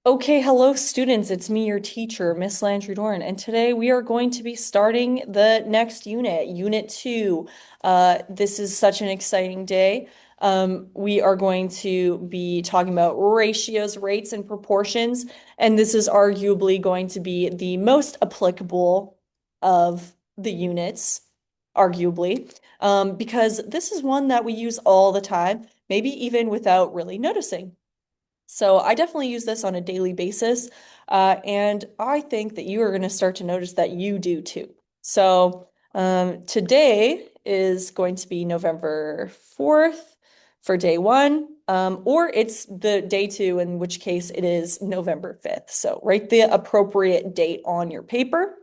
Okay, hello students. It's me, your teacher, Miss Landry-Doran, and today we are going to be starting the next unit, Unit 2. This is such an exciting day. We are going to be talking about ratios, rates, and proportions, and this is arguably going to be the most applicable of the units, arguably, because this is one that we use all the time, maybe even without really noticing. So I definitely use this on a daily basis, and I think that you are going to start to notice that you do too. So today is going to be November 4th for day one, or it's the day two, in which case it is November 5th. So write the appropriate date on your paper.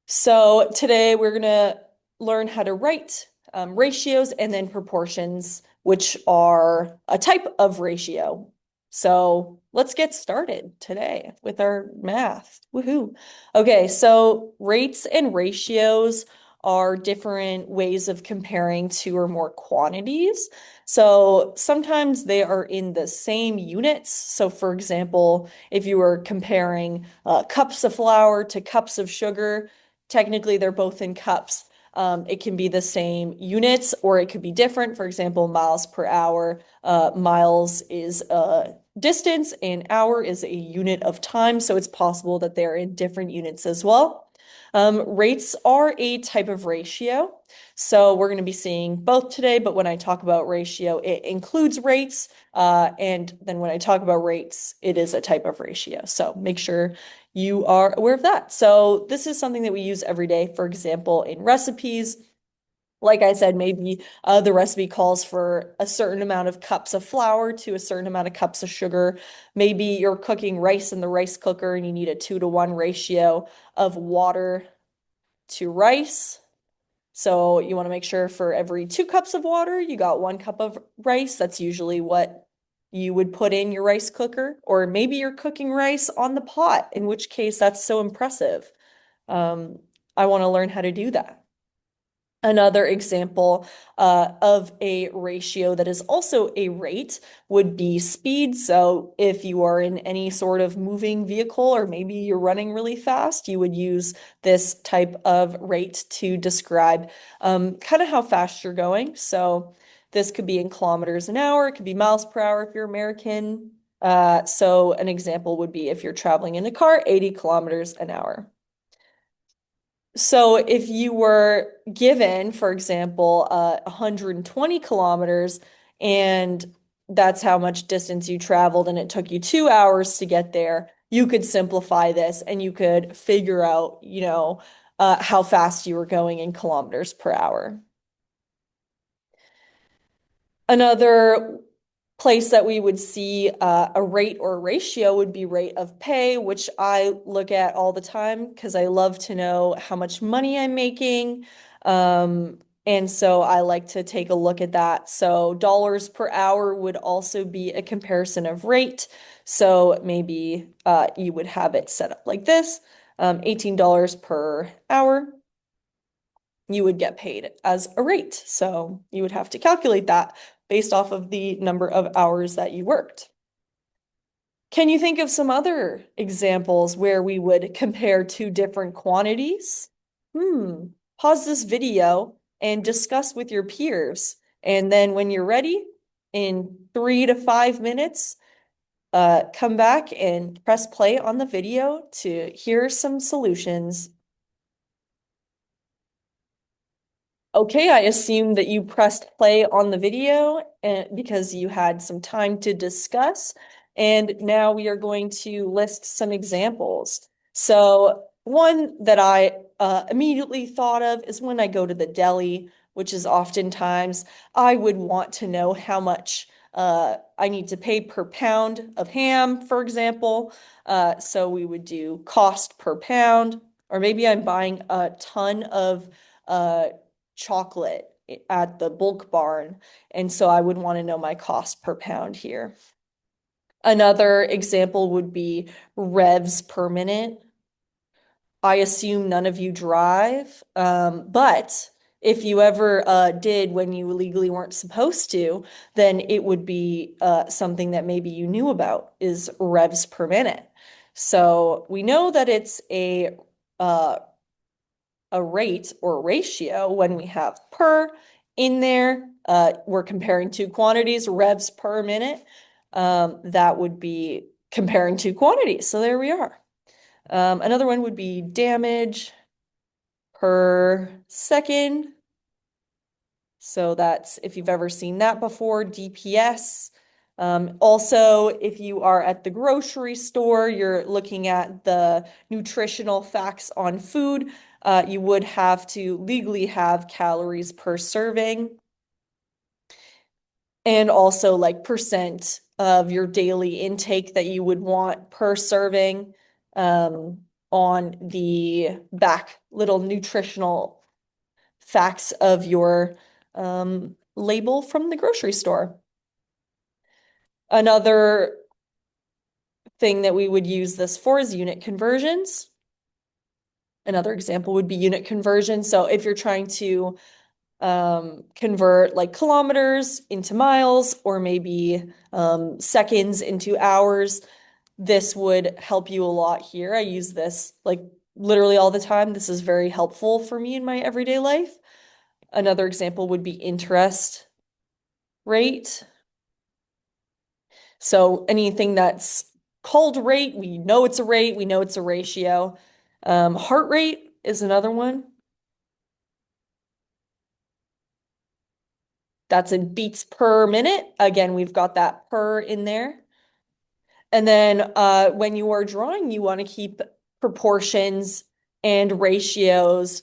So today we're going to learn how to write ratios and then proportions, which are a type of ratio. So let's get started today with our math. Woohoo. Okay, so rates and ratios are different ways of comparing two or more quantities. So sometimes they are in the same units. So for example, if you were comparing cups of flour to cups of sugar, technically they're both in cups. It can be the same units or it could be different. For example, miles per hour. Miles is a distance and hour is a unit of time. So it's possible that they're in different units as well. Rates are a type of ratio. So we're going to be seeing both today, but when I talk about ratio, it includes rates. And then when I talk about rates, it is a type of ratio. So make sure you are aware of that. So this is something that we use every day. For example, in recipes, like I said, maybe the recipe calls for a certain amount of cups of flour to a certain amount of cups of sugar. Maybe you're cooking rice in the rice cooker and you need a 2-to-1 ratio of water to rice. So you want to make sure for every 2 cups of water, you got 1 cup of rice. That's usually what you would put in your rice cooker. Or maybe you're cooking rice on the pot, in which case that's so impressive. Um, I want to learn how to do that. Another example of a ratio that is also a rate would be speed. So if you are in any sort of moving vehicle or maybe you're running really fast, you would use this type of rate to describe kind of how fast you're going. So this could be in kilometers an hour, it could be miles per hour if you're American. So an example would be if you're traveling in a car, 80 kilometers an hour. So if you were given, for example, 120 kilometers, and that's how much distance you traveled, and it took you 2 hours to get there, you could simplify this and you could figure out, how fast you were going in kilometers per hour. Another place that we would see a rate or ratio would be rate of pay, which I look at all the time because I love to know how much money I'm making. And so I like to take a look at that. So dollars per hour would also be a comparison of rate. So maybe you would have it set up like this, $18 per hour you would get paid as a rate. So you would have to calculate that based off of the number of hours that you worked. Can you think of some other examples where we would compare two different quantities? Hmm. Pause this video and discuss with your peers. And then when you're ready, in 3 to 5 minutes, come back and press play on the video to hear some solutions. Okay, I assume that you pressed play on the video because you had some time to discuss. And now we are going to list some examples. So, one that I immediately thought of is when I go to the deli, which is oftentimes I would want to know how much I need to pay per pound of ham, for example. So, we would do cost per pound, or maybe I'm buying a ton of chocolate at the bulk barn. And so I would want to know my cost per pound here. Another example would be revs per minute. I assume none of you drive, but if you ever did when you legally weren't supposed to, then it would be something that maybe you knew about is revs per minute. So we know that it's uh, a rate or ratio when we have per in there. We're comparing two quantities, revs per minute. That would be comparing two quantities. So there we are. Another one would be damage per second. So that's if you've ever seen that before, DPS. Also, if you are at the grocery store, you're looking at the nutritional facts on food. You would have to legally have calories per serving and also like percent of your daily intake that you would want per serving on the back little nutritional facts of your label from the grocery store. Another thing that we would use this for is unit conversions. Another example would be unit conversion. So if you're trying to convert like kilometers into miles or maybe seconds into hours, this would help you a lot here. I use this like literally all the time. This is very helpful for me in my everyday life. Another example would be interest rate. So anything that's called rate, we know it's a rate, we know it's a ratio. Heart rate is another one. That's in beats per minute. Again, we've got that per in there. And then when you are drawing, you want to keep proportions and ratios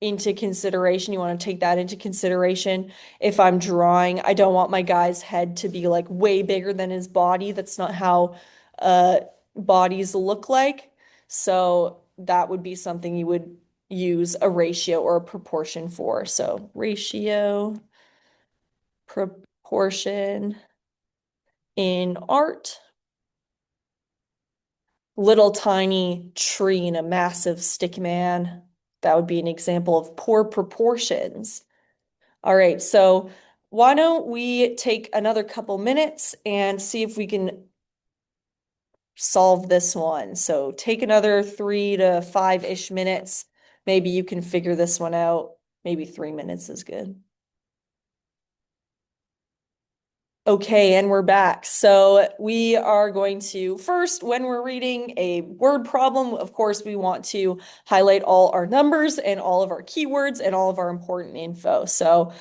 into consideration. You want to take that into consideration. If I'm drawing, I don't want my guy's head to be like way bigger than his body. That's not how uh, bodies look like. So that would be something you would use a ratio or a proportion for. So ratio, proportion in art. Little tiny tree and a massive stick man. That would be an example of poor proportions. All right, so why don't we take another couple minutes and see if we can solve this one. So take another 3 to 5-ish minutes. Maybe you can figure this one out. Maybe 3 minutes is good. Okay, and we're back. So we are going to first, when we're reading a word problem, of course, we want to highlight all our numbers and all of our keywords and all of our important info. So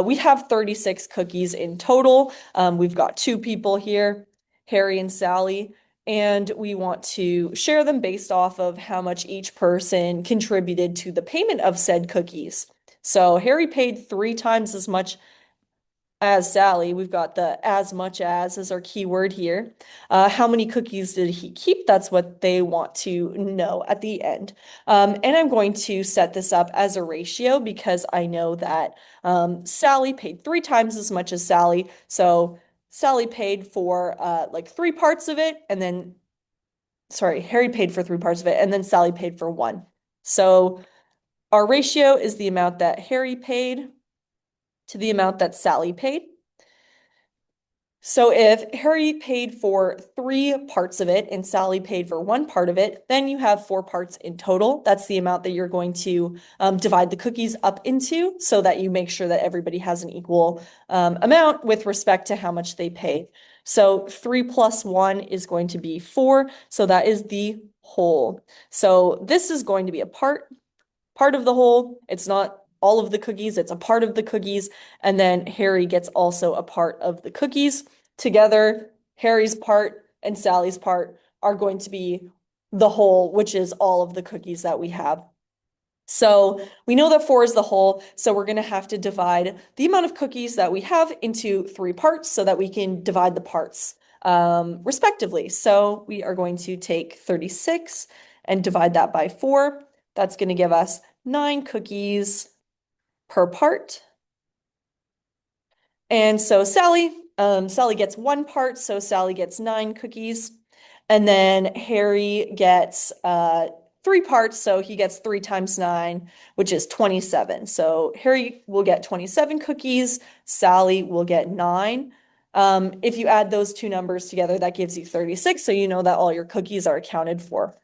we have 36 cookies in total. We've got two people here, Harry and Sally, and we want to share them based off of how much each person contributed to the payment of said cookies. So Harry paid 3 times as much as Sally. We've got the as much as our keyword here. How many cookies did he keep? That's what they want to know at the end. And I'm going to set this up as a ratio because I know that Sally paid 3 times as much as Sally. So Sally paid for like 3 parts of it, and then, sorry, Harry paid for 3 parts of it, and then Sally paid for one. So our ratio is the amount that Harry paid to the amount that Sally paid. So if Harry paid for 3 parts of it and Sally paid for 1 part of it, then you have 4 parts in total. That's the amount that you're going to divide the cookies up into so that you make sure that everybody has an equal amount with respect to how much they paid. So 3 plus 1 is going to be 4. So that is the whole. So this is going to be a part of the whole. It's not all of the cookies, it's a part of the cookies. And then Harry gets also a part of the cookies. Together, Harry's part and Sally's part are going to be the whole, which is all of the cookies that we have. So we know that 4 is the whole, so we're going to have to divide the amount of cookies that we have into 3 parts so that we can divide the parts respectively. So we are going to take 36 and divide that by 4. That's going to give us 9 cookies per part. And so Sally gets 1 part, so Sally gets 9 cookies. And then Harry gets three parts, so he gets 3 times 9, which is 27. So Harry will get 27 cookies, Sally will get 9. If you add those two numbers together, that gives you 36, so you know that all your cookies are accounted for.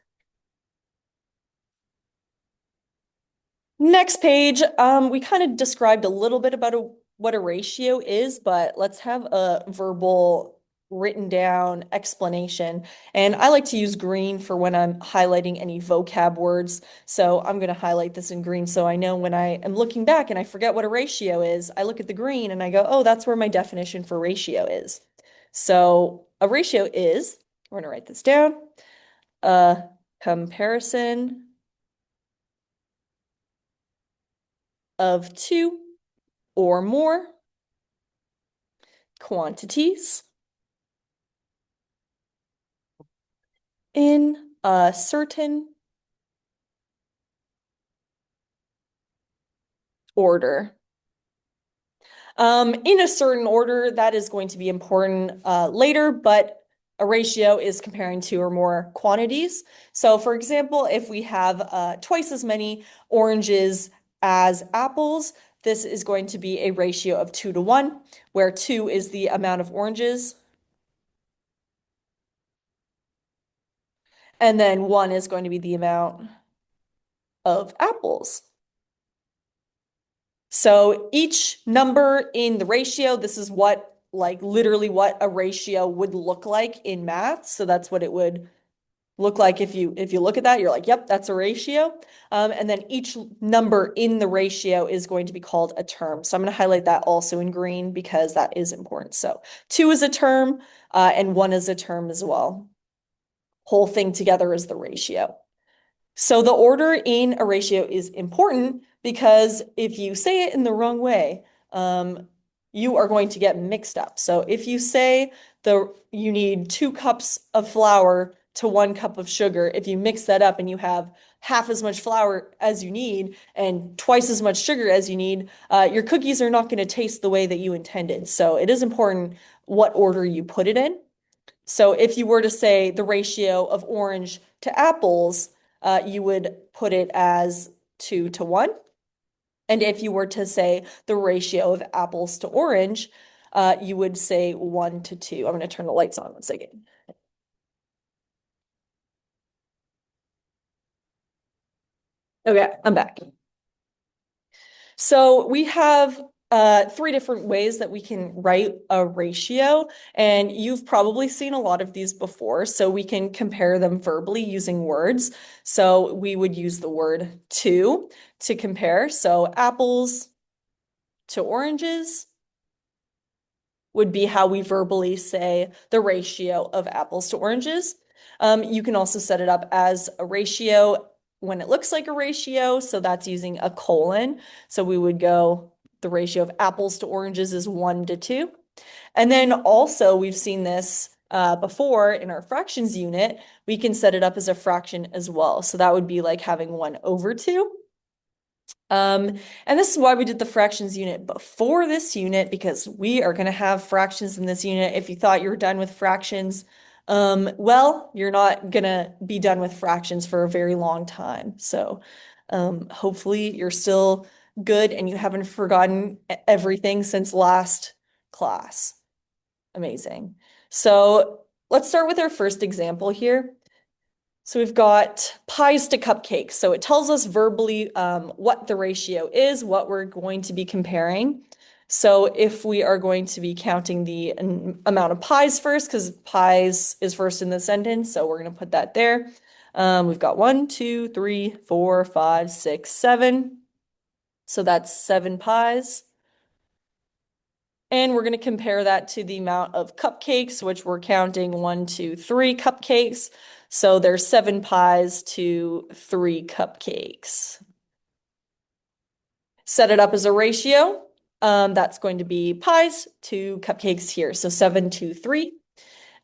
Next page, we kind of described a little bit about what a ratio is, but let's have a verbal written down explanation. And I like to use green for when I'm highlighting any vocab words. So I'm going to highlight this in green so I know when I am looking back and I forget what a ratio is, I look at the green and I go, oh, that's where my definition for ratio is. So a ratio is, we're going to write this down, a comparison of two or more quantities in a certain order. In a certain order, that is going to be important later, but a ratio is comparing two or more quantities. So for example, if we have twice as many oranges as apples, this is going to be a ratio of 2 to 1, where 2 is the amount of oranges, and then 1 is going to be the amount of apples. So each number in the ratio, this is what, like literally what a ratio would look like in math. So that's what it would look like if you look at that, you're like, yep, that's a ratio. And then each number in the ratio is going to be called a term. So I'm going to highlight that also in green because that is important. So 2 is a term, and 1 is a term as well. Whole thing together is the ratio. So the order in a ratio is important because if you say it in the wrong way, you are going to get mixed up. So if you say you need 2 cups of flour to 1 cup of sugar, if you mix that up and you have half as much flour as you need and twice as much sugar as you need, your cookies are not going to taste the way that you intended. So it is important what order you put it in. So if you were to say the ratio of orange to apples, you would put it as 2 to 1. And if you were to say the ratio of apples to orange, you would say 1 to 2. I'm going to turn the lights on 1 second. Okay, I'm back. So we have 3 different ways that we can write a ratio, and you've probably seen a lot of these before, so we can compare them verbally using words. So we would use the word to compare. So apples to oranges would be how we verbally say the ratio of apples to oranges. You can also set it up as a ratio when it looks like a ratio, so that's using a colon. So we would go, the ratio of apples to oranges is 1 to 2. And then also we've seen this before in our fractions unit, we can set it up as a fraction as well. So that would be like having 1 over 2. And this is why we did the fractions unit before this unit, because we are going to have fractions in this unit. If you thought you were done with fractions, well, you're not going to be done with fractions for a very long time. So hopefully you're still good and you haven't forgotten everything since last class. Amazing. So let's start with our first example here. So we've got pies to cupcakes. So it tells us verbally what the ratio is, what we're going to be comparing. So if we are going to be counting the amount of pies first, because pies is first in the sentence, so we're going to put that there. We've got 1, 2, 3, 4, 5, 6, 7. So that's 7 pies. And we're going to compare that to the amount of cupcakes, which we're counting 1, 2, 3 cupcakes. So there's 7 pies to 3 cupcakes. Set it up as a ratio. That's going to be pies to cupcakes here. So 7 to 3.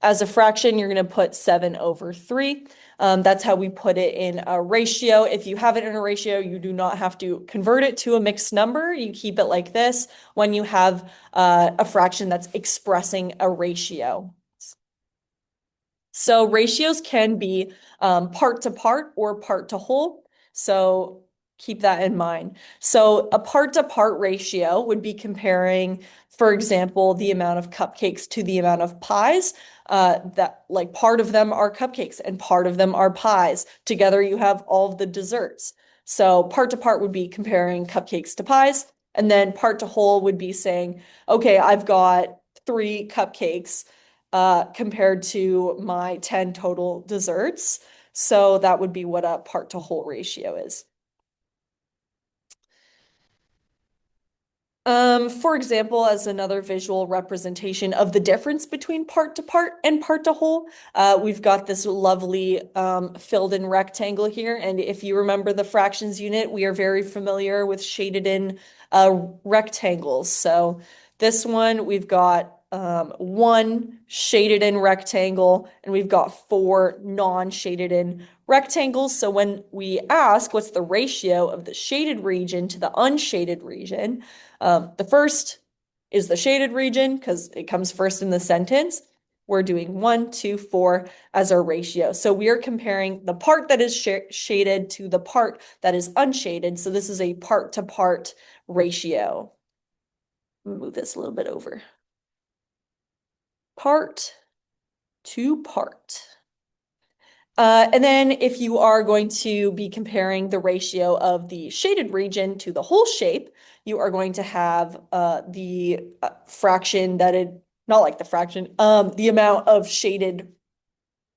As a fraction, you're going to put 7 over 3. That's how we put it in a ratio. If you have it in a ratio, you do not have to convert it to a mixed number. You keep it like this when you have a fraction that's expressing a ratio. So ratios can be part to part or part to whole. So keep that in mind. So a part to part ratio would be comparing, for example, the amount of cupcakes to the amount of pies. That like part of them are cupcakes and part of them are pies. Together you have all of the desserts. So part to part would be comparing cupcakes to pies. And then part to whole would be saying, okay, I've got three cupcakes compared to my 10 total desserts. So that would be what a part to whole ratio is. For example, as another visual representation of the difference between part to part and part to whole, we've got this lovely filled in rectangle here. And if you remember the fractions unit, we are very familiar with shaded in rectangles. So this one, we've got one shaded in rectangle, and we've got four non-shaded in rectangles. So when we ask what's the ratio of the shaded region to the unshaded region, the first is the shaded region because it comes first in the sentence. We're doing 1, 2, 4 as our ratio. So we are comparing the part that is shaded to the part that is unshaded. So this is a part to part ratio. Move this a little bit over. Part to part. And then if you are going to be comparing the ratio of the shaded region to the whole shape, you are going to have the fraction that it, not like the fraction, the amount of shaded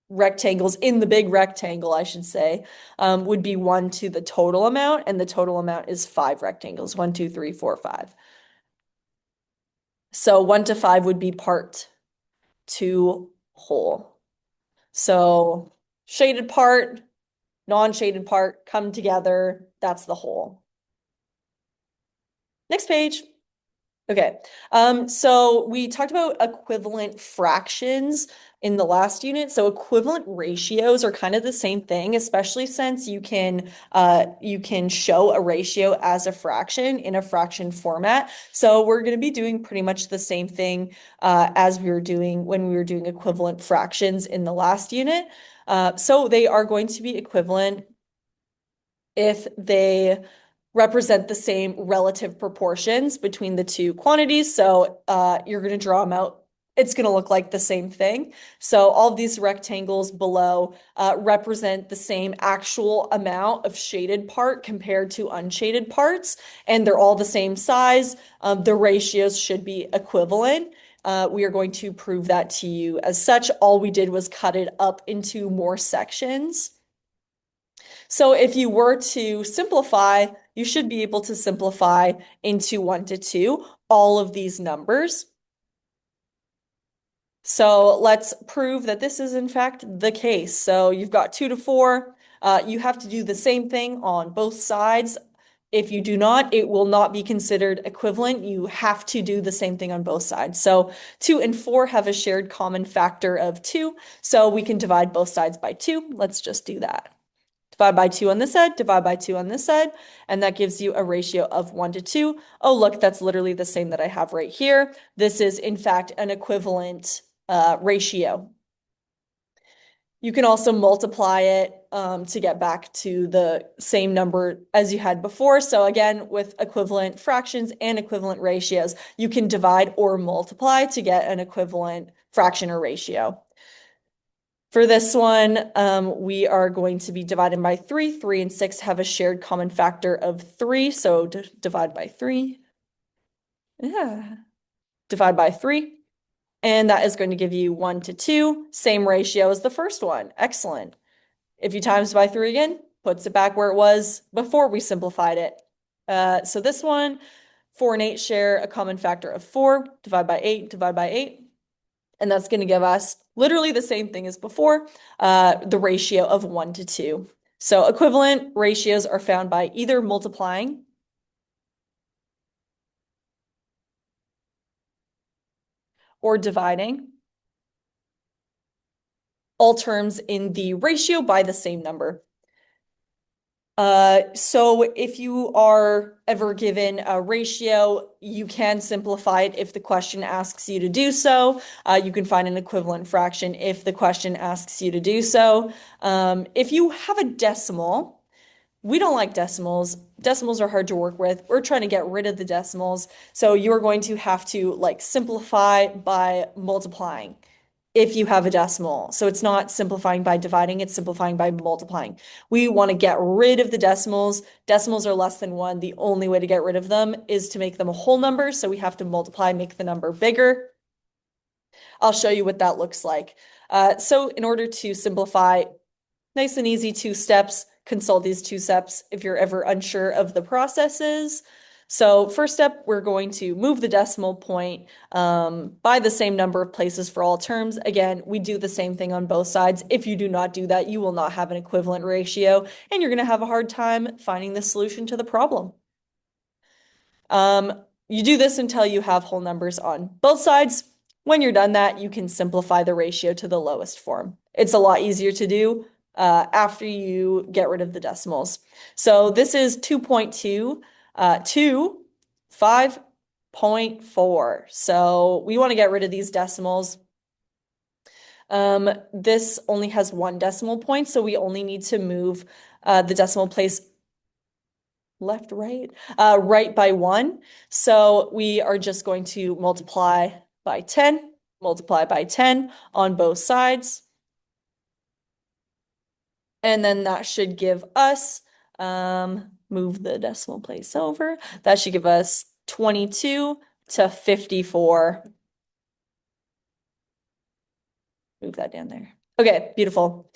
rectangles in the big rectangle, I should say, would be 1 to the total amount, and the total amount is 5 rectangles, 1, 2, 3, 4, 5. So 1 to 5 would be part to whole. So shaded part, non-shaded part come together. That's the whole. Next page. Okay. So we talked about equivalent fractions in the last unit. So equivalent ratios are kind of the same thing, especially since you can show a ratio as a fraction in a fraction format. So we're going to be doing pretty much the same thing as we were doing when we were doing equivalent fractions in the last unit. So they are going to be equivalent if they represent the same relative proportions between the two quantities. So you're going to draw them out. It's going to look like the same thing. So all of these rectangles below represent the same actual amount of shaded part compared to unshaded parts, and they're all the same size. The ratios should be equivalent. We are going to prove that to you. As such, all we did was cut it up into more sections. So if you were to simplify, you should be able to simplify into 1 to 2 all of these numbers. So let's prove that this is in fact the case. So you've got 2 to 4. You have to do the same thing on both sides. If you do not, it will not be considered equivalent. You have to do the same thing on both sides. So 2 and 4 have a shared common factor of 2. So we can divide both sides by 2. Let's just do that. Divide by 2 on this side, divide by 2 on this side, and that gives you a ratio of 1 to 2. Oh, look, that's literally the same that I have right here. This is, in fact, an equivalent ratio. You can also multiply it to get back to the same number as you had before. So again, with equivalent fractions and equivalent ratios, you can divide or multiply to get an equivalent fraction or ratio. For this one, we are going to be divided by 3. 3 and 6 have a shared common factor of 3, so divide by 3. Yeah. Divide by 3. And that is going to give you 1 to 2, same ratio as the first one. Excellent. If you times by 3 again, puts it back where it was before we simplified it. So this one, 4 and 8 share a common factor of 4. Divide by 8, divide by 8. And that's going to give us literally the same thing as before, the ratio of 1 to 2. So equivalent ratios are found by either multiplying or dividing all terms in the ratio by the same number. So if you are ever given a ratio, you can simplify it if the question asks you to do so. You can find an equivalent fraction if the question asks you to do so. If you have a decimal, we don't like decimals. Decimals are hard to work with. We're trying to get rid of the decimals. So you're going to have to like simplify by multiplying if you have a decimal. So it's not simplifying by dividing, it's simplifying by multiplying. We want to get rid of the decimals. Decimals are less than one. The only way to get rid of them is to make them a whole number. So we have to multiply, make the number bigger. I'll show you what that looks like. So in order to simplify, nice and easy 2 steps. Consult these 2 steps if you're ever unsure of the processes. So first step, we're going to move the decimal point by the same number of places for all terms. Again, we do the same thing on both sides. If you do not do that, you will not have an equivalent ratio, and you're going to have a hard time finding the solution to the problem. You do this until you have whole numbers on both sides. When you're done that, you can simplify the ratio to the lowest form. It's a lot easier to do after you get rid of the decimals. So this is 2.2 to 5.4. So we want to get rid of these decimals. This only has 1 decimal point, so we only need to move the decimal place left, right by 1. So we are just going to multiply by 10 on both sides. And then that should give us, move the decimal place over, that should give us 22 to 54. Move that down there. Okay, beautiful.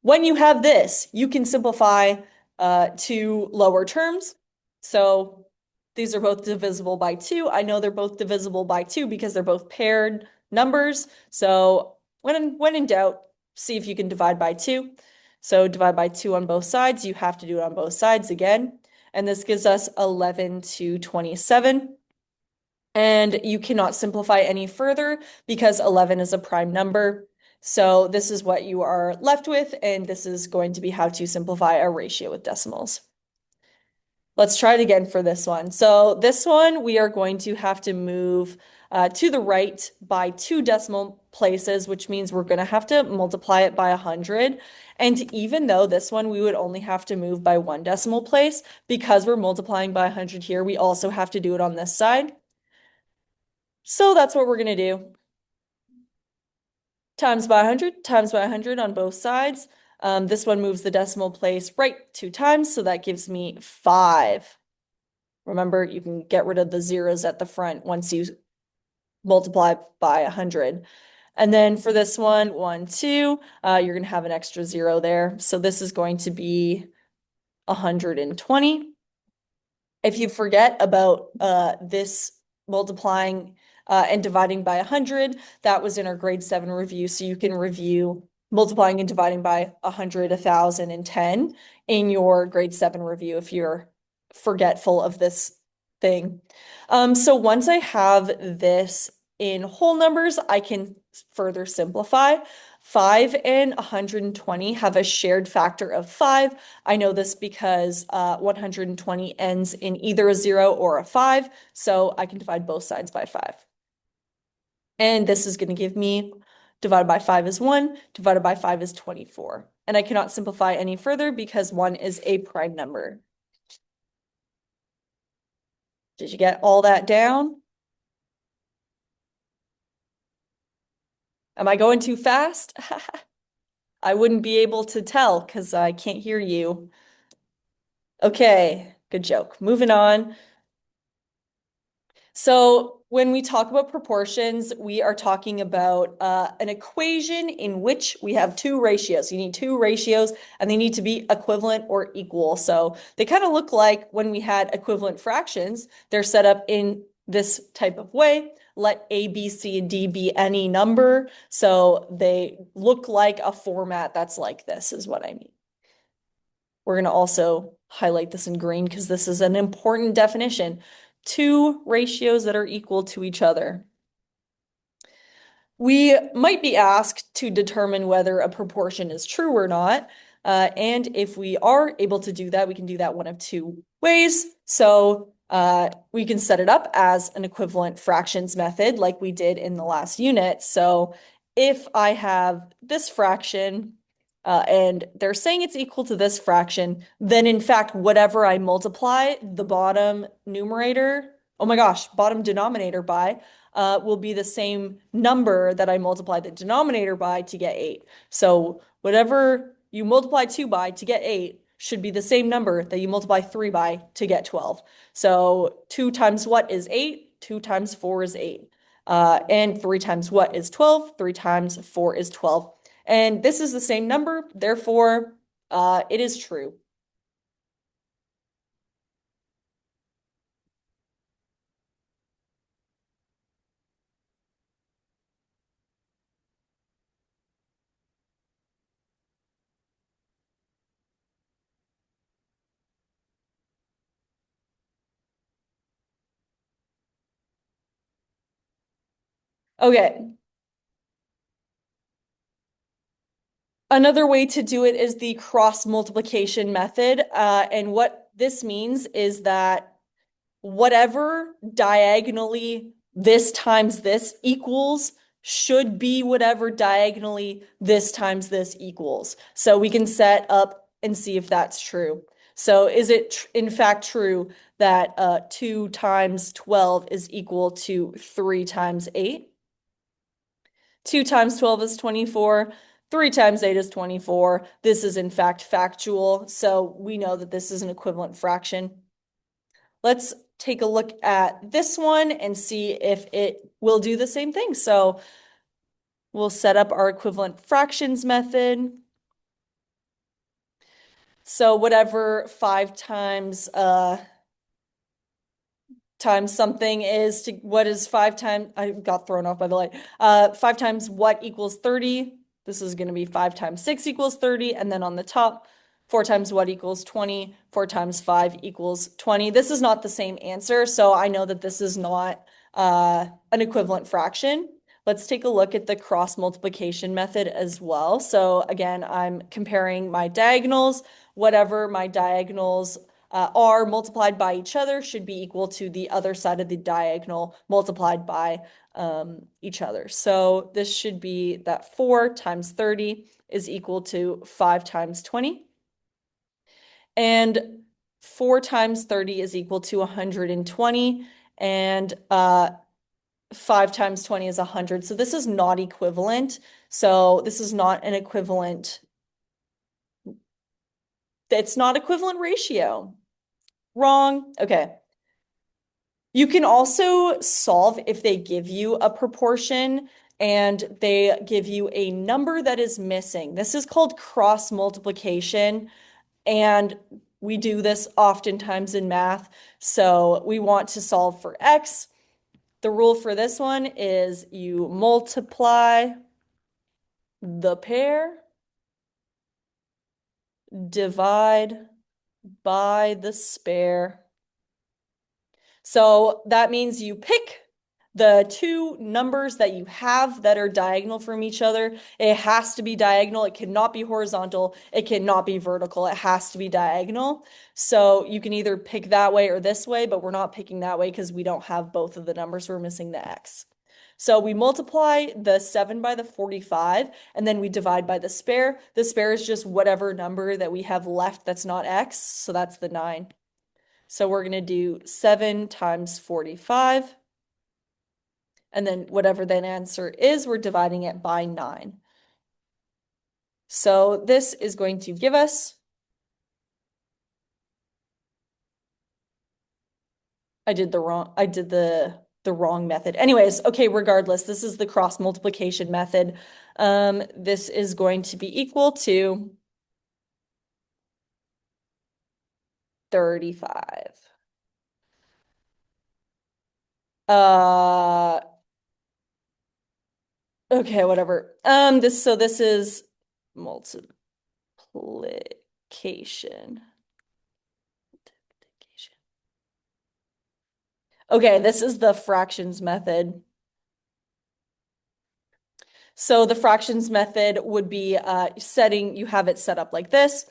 When you have this, you can simplify to lower terms. So these are both divisible by 2. I know they're both divisible by 2 because they're both paired numbers. So when in doubt, see if you can divide by 2. So divide by 2 on both sides. You have to do it on both sides again. And this gives us 11 to 27. And you cannot simplify any further because 11 is a prime number. So this is what you are left with, and this is going to be how to simplify a ratio with decimals. Let's try it again for this one. So this one, we are going to have to move to the right by 2 decimal places, which means we're going to have to multiply it by 100. And even though this one, we would only have to move by 1 decimal place, because we're multiplying by 100 here, we also have to do it on this side. So that's what we're going to do. Times by 100, times by 100 on both sides. This one moves the decimal place right 2 times, so that gives me 5. Remember, you can get rid of the zeros at the front once you multiply by 100. And then for this one, 1, 2, you're going to have an extra 0 there. So this is going to be 120. If you forget about this multiplying and dividing by 100, that was in our grade 7 review. So you can review multiplying and dividing by 100, 1,000, and 10 in your grade 7 review if you're forgetful of this thing. So once I have this in whole numbers, I can further simplify. 5 and 120 have a shared factor of 5. I know this because 120 ends in either a 0 or a 5, so I can divide both sides by 5. And this is going to give me, divided by 5 is 1, divided by 5 is 24. And I cannot simplify any further because 1 is a prime number. Did you get all that down? Am I going too fast? I wouldn't be able to tell because I can't hear you. Okay, good joke. Moving on. So when we talk about proportions, we are talking about an equation in which we have 2 ratios. You need 2 ratios and they need to be equivalent or equal. So they kind of look like when we had equivalent fractions, they're set up in this type of way. Let A, B, C, and D be any number. So they look like a format that's like this is what I mean. We're going to also highlight this in green because this is an important definition. 2 ratios that are equal to each other. We might be asked to determine whether a proportion is true or not. And if we are able to do that, we can do that one of two ways. So we can set it up as an equivalent fractions method like we did in the last unit. So if I have this fraction, and they're saying it's equal to this fraction, then in fact, whatever I multiply the bottom numerator, oh my gosh, bottom denominator by, will be the same number that I multiply the denominator by to get 8. So whatever you multiply 2 by to get 8 should be the same number that you multiply 3 by to get 12. So 2 times what is 8? 2 times 4 is 8. And 3 times what is 12? 3 times 4 is 12. And this is the same number, therefore, it is true. Okay. Another way to do it is the cross multiplication method. And what this means is that whatever diagonally this times this equals should be whatever diagonally this times this equals. So we can set up and see if that's true. So is it in fact true that 2 times 12 is equal to 3 times 8? 2 times 12 is 24. 3 times 8 is 24. This is in fact factual, so we know that this is an equivalent fraction. Let's take a look at this one and see if it will do the same thing. So we'll set up our equivalent fractions method. So whatever 5 times something is to what is 5 times, I got thrown off by the light. 5 times what equals 30? This is going to be 5 times 6 equals 30. And then on the top, 4 times what equals 20? 4 times 5 equals 20. This is not the same answer, so I know that this is not an equivalent fraction. Let's take a look at the cross multiplication method as well. So again, I'm comparing my diagonals. Whatever my diagonals are multiplied by each other should be equal to the other side of the diagonal multiplied by each other. So this should be that 4 times 30 is equal to 5 times 20. And 4 times 30 is equal to 120. And 5 times 20 is 100. So this is not equivalent. So this is not an equivalent. It's not equivalent ratio. Wrong. Okay. You can also solve if they give you a proportion and they give you a number that is missing. This is called cross multiplication, and we do this oftentimes in math. So we want to solve for x. The rule for this one is you multiply the pair, divide by the spare. So that means you pick the two numbers that you have that are diagonal from each other. It has to be diagonal. It cannot be horizontal. It cannot be vertical. It has to be diagonal. So you can either pick that way or this way, but we're not picking that way because we don't have both of the numbers. We're missing the x. So we multiply the 7 by the 45, and then we divide by the spare. The spare is just whatever number that we have left that's not x, so that's the 9. So we're going to do 7 times 45. And then whatever that answer is, we're dividing it by 9. So this is going to give us, I did the wrong method. Anyways, okay, regardless, this is the cross multiplication method. This is going to be equal to 35. Uh, okay, whatever. This is multiplication. Okay, this is the fractions method. So the fractions method would be you have it set up like this.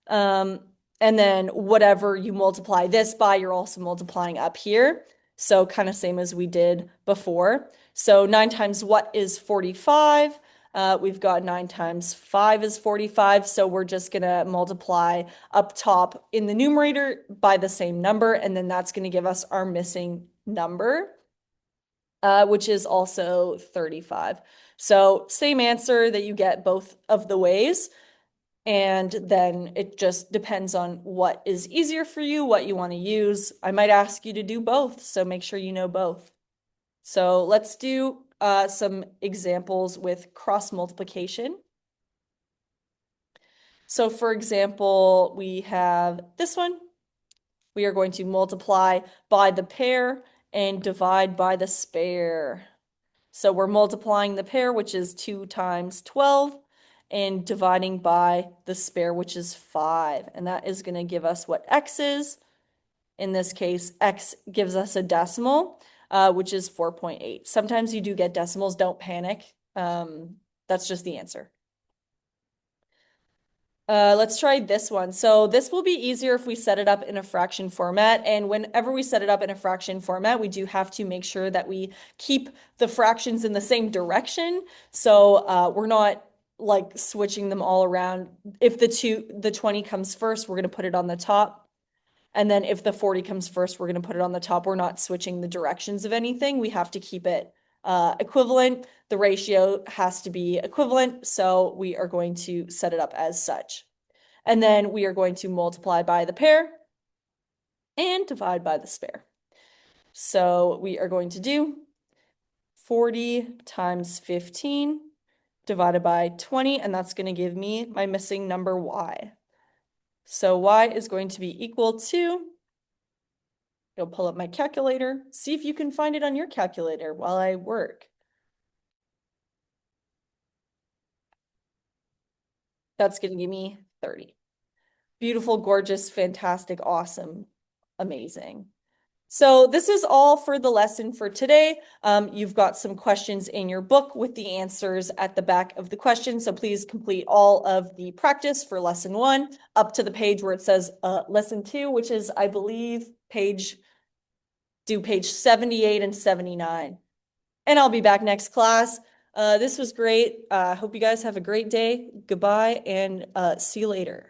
And then whatever you multiply this by, you're also multiplying up here. So kind of same as we did before. So 9 times what is 45? We've got 9 times 5 is 45. So we're just going to multiply up top in the numerator by the same number. And then that's going to give us our missing number, which is also 35. So same answer that you get both of the ways. And then it just depends on what is easier for you, what you want to use. I might ask you to do both, so make sure you know both. So let's do some examples with cross multiplication. So for example, we have this one. We are going to multiply by the pair and divide by the spare. So we're multiplying the pair, which is 2 times 12, and dividing by the spare, which is 5. And that is going to give us what x is. In this case, x gives us a decimal, which is 4.8. Sometimes you do get decimals, don't panic. That's just the answer. Let's try this one. So this will be easier if we set it up in a fraction format. And whenever we set it up in a fraction format, we do have to make sure that we keep the fractions in the same direction. So we're not like switching them all around. If the 20 comes first, we're going to put it on the top. And then if the 40 comes first, we're going to put it on the top. We're not switching the directions of anything. We have to keep it equivalent. The ratio has to be equivalent, so we are going to set it up as such. And then we are going to multiply by the pair and divide by the spare. So we are going to do 40 times 15 divided by 20, and that's going to give me my missing number y. So y is going to be equal to, I'll pull up my calculator, see if you can find it on your calculator while I work. That's going to give me 30. Beautiful, gorgeous, fantastic, awesome, amazing. So this is all for the lesson for today. You've got some questions in your book with the answers at the back of the question. So please complete all of the practice for lesson 1 up to the page where it says lesson 2, which is, I believe, page 78 and 79. And I'll be back next class. This was great. Hope you guys have a great day. Goodbye and see you later.